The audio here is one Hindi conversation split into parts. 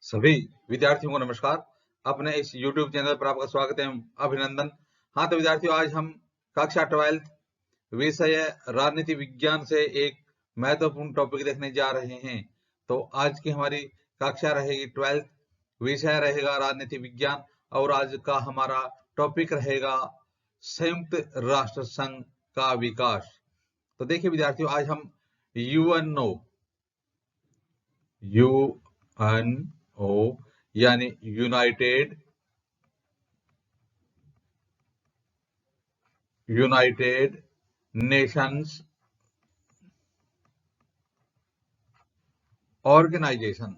सभी विद्यार्थियों को नमस्कार। अपने इस YouTube चैनल पर आपका स्वागत एवं अभिनंदन। हाँ तो विद्यार्थियों, आज हम कक्षा 12 विषय राजनीति विज्ञान से एक महत्वपूर्ण टॉपिक देखने जा रहे हैं। तो आज की हमारी कक्षा रहेगी 12, विषय रहेगा राजनीति विज्ञान और आज का हमारा टॉपिक रहेगा संयुक्त राष्ट्र संघ का विकास। तो देखिए विद्यार्थियों, आज हम यूएनओ यानी United Nations Organisation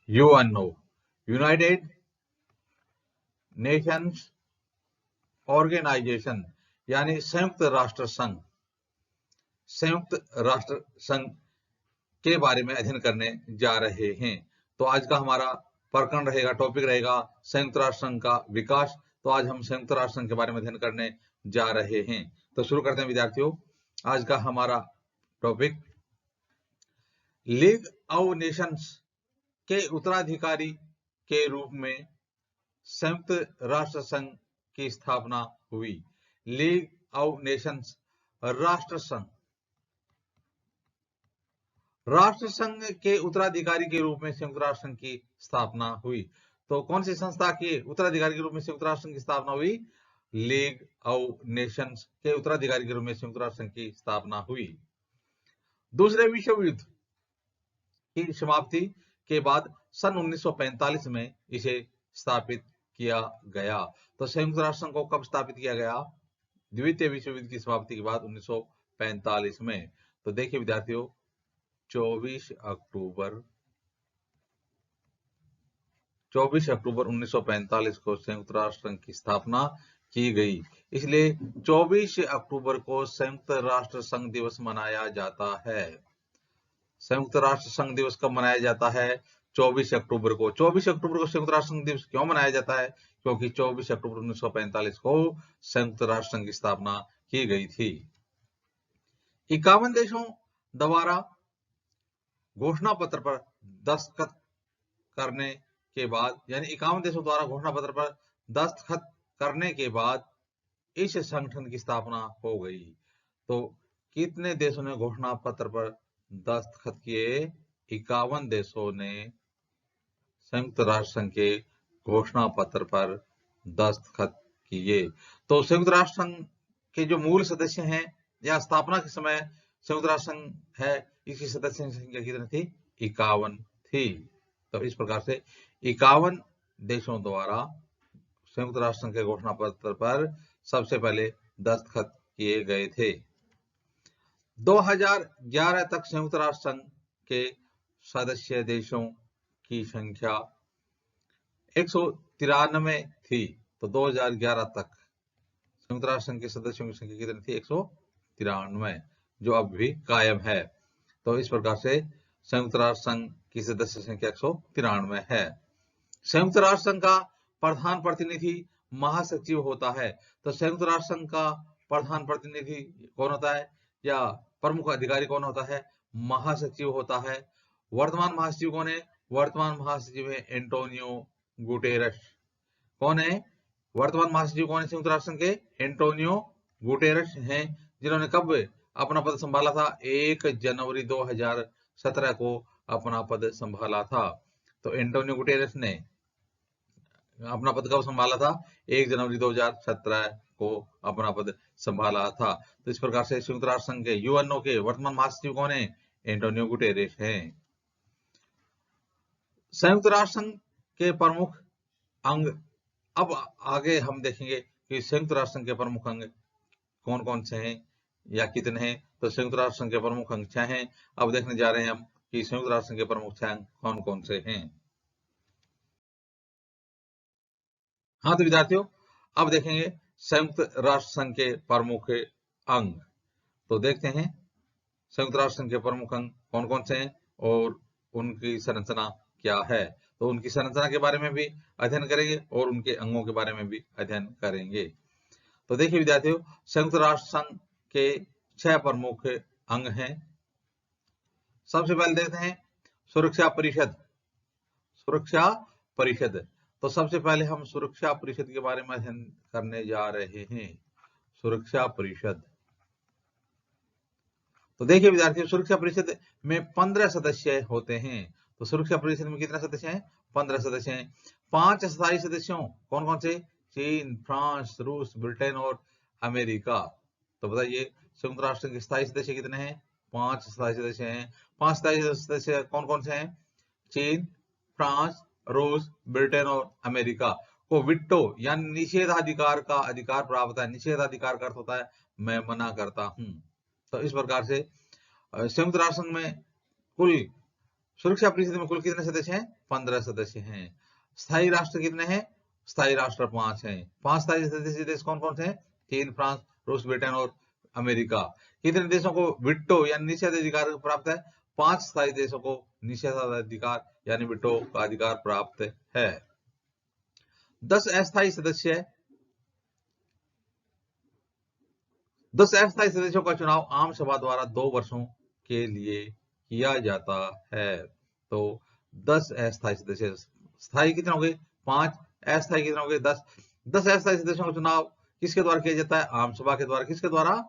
UNO United Nations Organisation यानी संयुक्त राष्ट्र संघ के बारे में अध्ययन करने जा रहे हैं। तो आज का हमारा प्रकरण रहेगा, टॉपिक रहेगा संयुक्त राष्ट्र संघ का विकास। तो आज हम संयुक्त राष्ट्र संघ के बारे में अध्ययन करने जा रहे हैं। तो शुरू करते हैं विद्यार्थियों, आज का हमारा टॉपिक लीग ऑफ नेशंस के उत्तराधिकारी के रूप में संयुक्त राष्ट्र संघ की स्थापना हुई। लीग ऑफ नेशंस राष्ट्र संघ के उत्तराधिकारी के रूप में संयुक्त राष्ट्र संघ की स्थापना हुई। तो कौन सी संस्था के उत्तराधिकारी के रूप में संयुक्त राष्ट्र संघ की स्थापना हुई? लीग ऑफ नेशंस के उत्तराधिकारी के रूप में संयुक्त राष्ट्र संघ की स्थापना हुई। दूसरे विश्व युद्ध की समाप्ति के बाद सन 1945 में इसे स्थापित किया गया। तो संयुक्त राष्ट्र संघ को कब स्थापित किया गया? द्वितीय विश्व युद्ध की समाप्ति के बाद 1945 में। तो देखिए विद्यार्थियों, 24 अक्टूबर 1945 को संयुक्त राष्ट्र संघ की स्थापना की गई। इसलिए 24 अक्टूबर को संयुक्त राष्ट्र संघ दिवस मनाया जाता है। संयुक्त राष्ट्र संघ दिवस कब मनाया जाता है? 24 अक्टूबर को। 24 अक्टूबर को संयुक्त राष्ट्र संघ दिवस क्यों मनाया जाता है? क्योंकि 24 अक्टूबर 1945 को संयुक्त राष्ट्र संघ की स्थापना की गई थी। 51 देशों द्वारा घोषणा पत्र पर दस्तखत करने के बाद, यानी 51 देशों द्वारा घोषणा पत्र पर दस्तखत करने के बाद इस संगठन की स्थापना हो गई। तो कितने देशों ने घोषणा पत्र पर दस्तखत किए? 51 देशों ने संयुक्त राष्ट्र संघ के घोषणा पत्र पर दस्तखत किए। तो संयुक्त राष्ट्र संघ के जो मूल सदस्य हैं या स्थापना के समय संयुक्त राष्ट्र संघ है, इसकी सदस्य संख्या कितनी थी? 51 थी। तो इस प्रकार से 51 देशों द्वारा संयुक्त राष्ट्र संघ के घोषणा पत्र पर सबसे पहले दस्तखत किए गए थे। 2011 तक संयुक्त राष्ट्र संघ के सदस्य देशों की संख्या 193 थी। तो 2011 तक संयुक्त राष्ट्र संघ के सदस्यों की संख्या कितनी थी? 193, जो अब भी कायम है। तो इस प्रकार से संयुक्त राष्ट्र संघ की सदस्य संख्या 193 है। संयुक्त राष्ट्र संघ का प्रधान प्रतिनिधि महासचिव होता है। तो संयुक्त राष्ट्र संघ का प्रधान प्रतिनिधि कौन होता है या प्रमुख अधिकारी कौन होता है? महासचिव होता है। वर्तमान महासचिव कौन है? वर्तमान महासचिव है एंटोनियो गुटेरस। कौन है वर्तमान महासचिव? कौन है संयुक्त राष्ट्र संघ के? एंटोनियो गुटेरस हैं, जिन्होंने कब अपना पद संभाला था? 1 जनवरी 2017 को अपना पद संभाला था। तो एंटोनियो गुटेरस ने अपना पद कब संभाला था? 1 जनवरी 2017 को अपना पद संभाला था। तो इस प्रकार से संयुक्त राष्ट्र संघ के यूएनओ के वर्तमान महासचिव कौन है? एंटोनियो गुटेरेस हैं। संयुक्त राष्ट्र संघ के प्रमुख अंग, अब आगे हम देखेंगे कि संयुक्त राष्ट्र संघ के प्रमुख अंग कौन कौन से हैं या कितने हैं। तो संयुक्त राष्ट्र संघ के प्रमुख अंग 6 हैं। अब देखने जा रहे हैं हम कि संयुक्त राष्ट्र संघ के प्रमुख 6 अंग कौन कौन से हैं। हाँ तो विद्यार्थियों, अब देखेंगे संयुक्त राष्ट्र संघ के प्रमुख अंग। तो देखते हैं संयुक्त राष्ट्र संघ के प्रमुख अंग कौन कौन से हैं और उनकी संरचना क्या है। तो उनकी संरचना के बारे में भी अध्ययन करेंगे और उनके अंगों के बारे में भी अध्ययन करेंगे। तो देखिए विद्यार्थियों, संयुक्त राष्ट्र संघ के 6 प्रमुख अंग हैं। सबसे पहले देखते हैं सुरक्षा परिषद। सुरक्षा परिषद, तो सबसे पहले हम सुरक्षा परिषद के बारे में अध्ययन करने जा रहे हैं। सुरक्षा परिषद, तो देखिए विद्यार्थियों, सुरक्षा परिषद में 15 सदस्य होते हैं। तो सुरक्षा परिषद में कितने सदस्य हैं? 15 सदस्य हैं। 5 स्थायी सदस्यों, कौन कौन से? चीन, फ्रांस, रूस, ब्रिटेन और अमेरिका। तो बताइए संयुक्त राष्ट्र के स्थायी सदस्य कितने हैं? 5 स्थायी सदस्य हैं। 5 स्थायी सदस्य कौन कौन से हैं? चीन, फ्रांस, रूस, ब्रिटेन और अमेरिका को विटो यानी निषेधाधिकार का अधिकार प्राप्त है। निषेधाधिकार का अर्थ होता है मैं मना करता हूं। तो इस प्रकार से संयुक्त राष्ट्र संघ में कुल सुरक्षा परिषद में कुल कितने सदस्य हैं? 15 सदस्य हैं। स्थायी राष्ट्र कितने हैं? स्थायी राष्ट्र 5 हैं। 5 स्थायी सदस्य देश कौन कौन से हैं? चीन, फ्रांस, रूस, ब्रिटेन और अमेरिका। कितने देशों को विटो यानी निषेधाधिकार प्राप्त है? 5 स्थायी देशों को निषेधाधिकार यानी विटो का अधिकार प्राप्त है। 10 अस्थायी सदस्य, 10 अस्थायी सदस्यों का चुनाव आम सभा द्वारा 2 वर्षों के लिए किया जाता है। तो 10 अस्थायी सदस्य, स्थायी कितने हो गए? 5, अस्थायी कितने हो गए? 10। 10 अस्थायी सदस्यों का चुनाव किसके द्वारा किया जाता है? आम सभा के द्वारा। किसके द्वारा?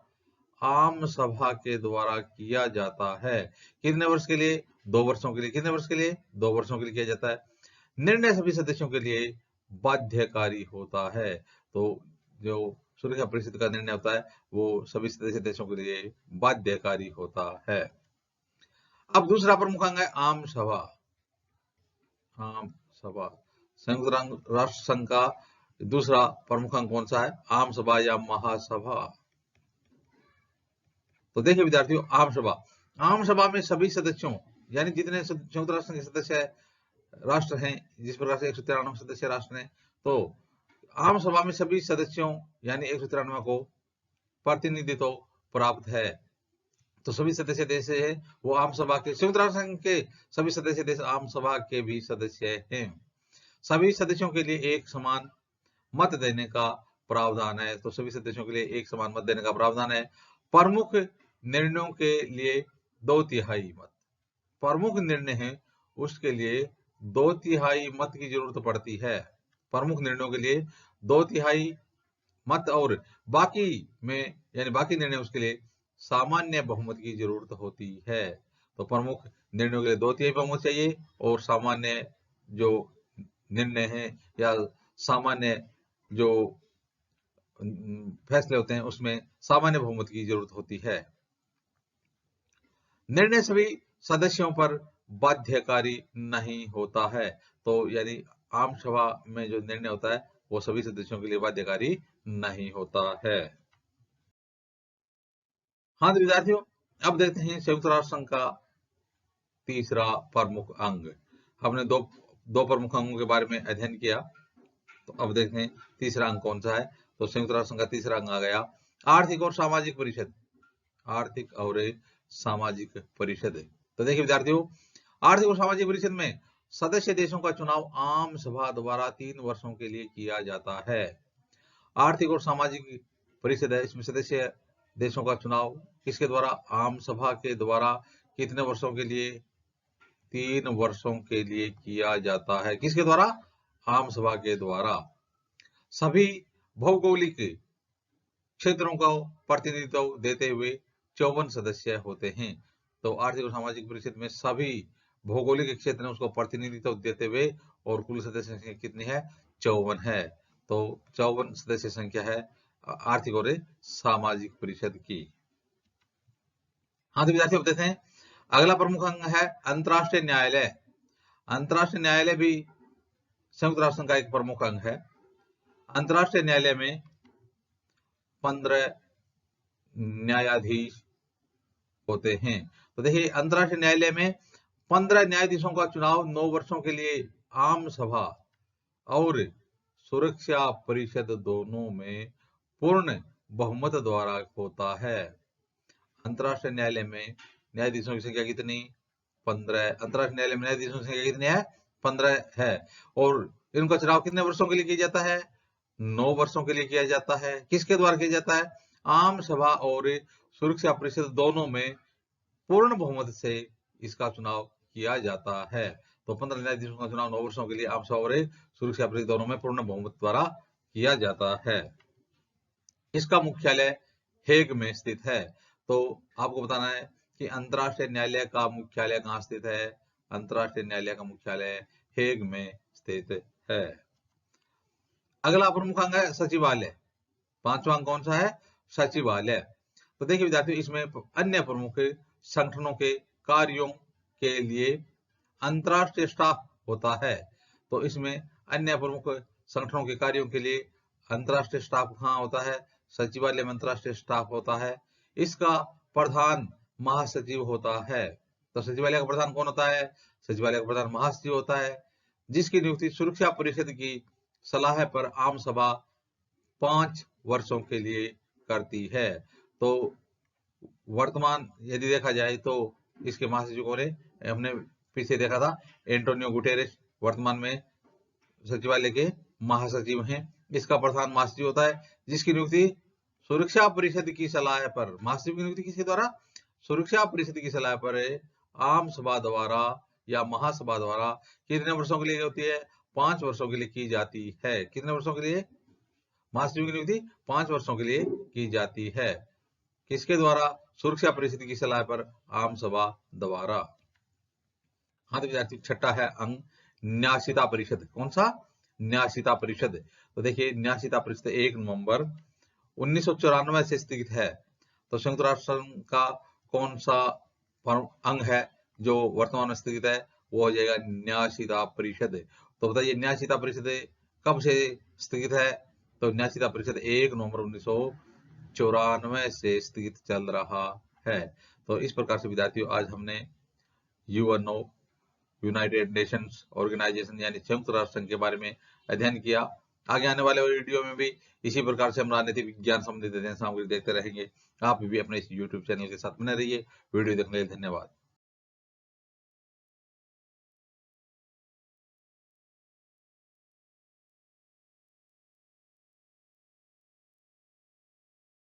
आम सभा के द्वारा किया जाता है। कितने वर्ष के लिए? 2 वर्षों के लिए। कितने वर्ष के लिए? 2 वर्षों के लिए किया जाता है। निर्णय सभी सदस्यों के लिए बाध्यकारी होता है। तो जो सुरक्षा परिषद का निर्णय होता है वो सभी सदस्य देशों के लिए बाध्यकारी होता है। अब दूसरा प्रमुख अंग है आम सभा। आम सभा, संयुक्त राष्ट्र संघ का दूसरा प्रमुख अंग कौन सा है? आम सभा या महासभा। तो देखिए विद्यार्थियों, आम सभा, आम सभा में सभी सदस्यों यानी जितने संयुक्त राष्ट्र संघ के सदस्य राष्ट्र हैं, जिस प्रकार से 193 सदस्य राष्ट्र हैं, तो आम सभा में सभी सदस्यों यानी 193 को प्रतिनिधित्व प्राप्त है। तो सभी सदस्य देश है वो आम सभा के, संयुक्त राष्ट्र संघ के सभी सदस्य देश आम सभा के भी सदस्य हैं। सभी सदस्यों के लिए एक समान मत देने का प्रावधान है। तो सभी सदस्यों के लिए एक समान मत देने का प्रावधान है। प्रमुख निर्णयों के लिए 2/3 मत, प्रमुख निर्णय है उसके लिए 2/3 मत की जरूरत पड़ती है। प्रमुख निर्णयों के लिए 2/3 मत और बाकी में यानी बाकी निर्णय उसके लिए सामान्य बहुमत की जरूरत होती है। तो प्रमुख निर्णयों के लिए 2/3 बहुमत चाहिए और सामान्य जो निर्णय है या सामान्य जो फैसले होते हैं उसमें सामान्य बहुमत की जरूरत होती है। निर्णय सभी सदस्यों पर बाध्यकारी नहीं होता है। तो यानी आम सभा में जो निर्णय होता है वो सभी सदस्यों के लिए बाध्यकारी नहीं होता है। हाँ तो विद्यार्थियों, अब देखते हैं संयुक्त राष्ट्र संघ का तीसरा प्रमुख अंग। हमने दो प्रमुख अंगों के बारे में अध्ययन किया, तो अब देखते हैं तीसरा अंग कौन सा है। तो संयुक्त राष्ट्र संघ का तीसरा अंग आ गया आर्थिक और सामाजिक परिषद। आर्थिक और सामाजिक परिषद, तो देखिए विद्यार्थियों, आर्थिक और सामाजिक परिषद में सदस्य देशों का चुनाव आम सभा द्वारा 3 वर्षों के लिए किया जाता है। आर्थिक और सामाजिक परिषद है, इसमें सदस्य देशों का चुनाव किसके द्वारा? आम सभा के द्वारा। कितने वर्षों के लिए? 3 वर्षों के लिए किया जाता है। किसके द्वारा? आम सभा के द्वारा। सभी भौगोलिक क्षेत्रों का प्रतिनिधित्व देते हुए 54 सदस्य होते हैं। तो आर्थिक और सामाजिक परिषद में सभी भौगोलिक क्षेत्र में उसको प्रतिनिधित्व देते हुए और कुल सदस्य संख्या कितनी है? 54 है। तो 54 सदस्य संख्या है आर्थिक और सामाजिक परिषद की। हाँ तो विद्यार्थी बताते हैं अगला प्रमुख अंग है अंतर्राष्ट्रीय न्यायालय। अंतर्राष्ट्रीय न्यायालय भी संयुक्त राष्ट्र संघ का एक प्रमुख अंग है। अंतर्राष्ट्रीय न्यायालय में 15 न्यायाधीश होते हैं। तो देखिए अंतर्राष्ट्रीय न्यायालय में 15 न्यायाधीशों का चुनाव 9 वर्षों के लिए आम सभा और सुरक्षा परिषद दोनों में पूर्ण बहुमत द्वारा होता है। अंतर्राष्ट्रीय न्यायालय में न्यायाधीशों की संख्या कितनी? 15। अंतर्राष्ट्रीय न्यायालय में न्यायाधीशों की संख्या कितनी है? 15 है। और इनका चुनाव कितने वर्षों के लिए किया जाता है? 9 वर्षों के लिए किया जाता है। किसके द्वारा किया जाता है? आम सभा और सुरक्षा परिषद दोनों में पूर्ण बहुमत से इसका चुनाव किया जाता है। तो 15 न्यायाधीशों का चुनाव 9 वर्षों के लिए आम सभा और सुरक्षा परिषद दोनों में पूर्ण बहुमत द्वारा किया जाता है। इसका मुख्यालय हेग में स्थित है। तो आपको बताना है कि अंतर्राष्ट्रीय न्यायालय का मुख्यालय कहाँ स्थित है? अंतर्राष्ट्रीय न्यायालय का मुख्यालय हेग में स्थित है। अगला प्रमुख अंग है सचिवालय। 5वां अंग कौन सा है? सचिवालय। तो देखिए विद्यार्थियों, इसमें अन्य प्रमुख संगठनों के कार्यों के लिए अंतर्राष्ट्रीय स्टाफ होता है। तो इसमें अन्य प्रमुख संगठनों के कार्यों के लिए अंतर्राष्ट्रीय स्टाफ कहाँ होता है? सचिवालय में अंतर्राष्ट्रीय स्टाफ होता है। इसका प्रधान महासचिव होता है। तो सचिवालय का प्रधान कौन होता है? सचिवालय का प्रधान महासचिव होता है, जिसकी नियुक्ति सुरक्षा परिषद की सलाह पर आम सभा 5 वर्षों के लिए करती है। तो वर्तमान यदि देखा जाए तो इसके महासचिव कौन है? हमने पीछे देखा था एंटोनियो गुटेरेस वर्तमान में सचिवालय के महासचिव हैं। इसका प्रधान महासचिव होता है, जिसकी नियुक्ति सुरक्षा परिषद की सलाह पर, महासचिव की नियुक्ति किसके द्वारा? सुरक्षा परिषद की सलाह पर आम सभा द्वारा या महासभा द्वारा कितने वर्षों के लिए होती है? 5 वर्षों के लिए की जाती है। कितने वर्षों के लिए? महासचिव की नियुक्ति 5 वर्षों के लिए की जाती है। किसके द्वारा? सुरक्षा परिषद की सलाह पर आम सभा द्वारा। हाँ तो विद्यार्थी, छठा है अंग न्यासिता परिषद। कौन सा? न्यासिता परिषद। तो देखिए न्यासिता परिषद 1 नवंबर 1994 से स्थित है। तो संयुक्त राष्ट्र संघ का कौन सा अंग है जो वर्तमान में स्थित है? वो हो जाएगा न्यासिता परिषद। तो बताइए न्यासिता परिषद कब से स्थित है? तो न्यासिता परिषद 1 नवंबर 1994 से स्थित चल रहा है। तो इस प्रकार से विद्यार्थियों आज हमने यूएनओ यूनाइटेड नेशंस ऑर्गेनाइजेशन यानी संयुक्त राष्ट्र संघ के बारे में अध्ययन किया। आगे आने वाले वीडियो में भी इसी प्रकार से हम राजनीतिक विज्ञान संबंधित अध्ययन सामग्री देखते रहेंगे। आप भी अपने इस YouTube चैनल के साथ बने रहिए। वीडियो देखने के लिए धन्यवाद।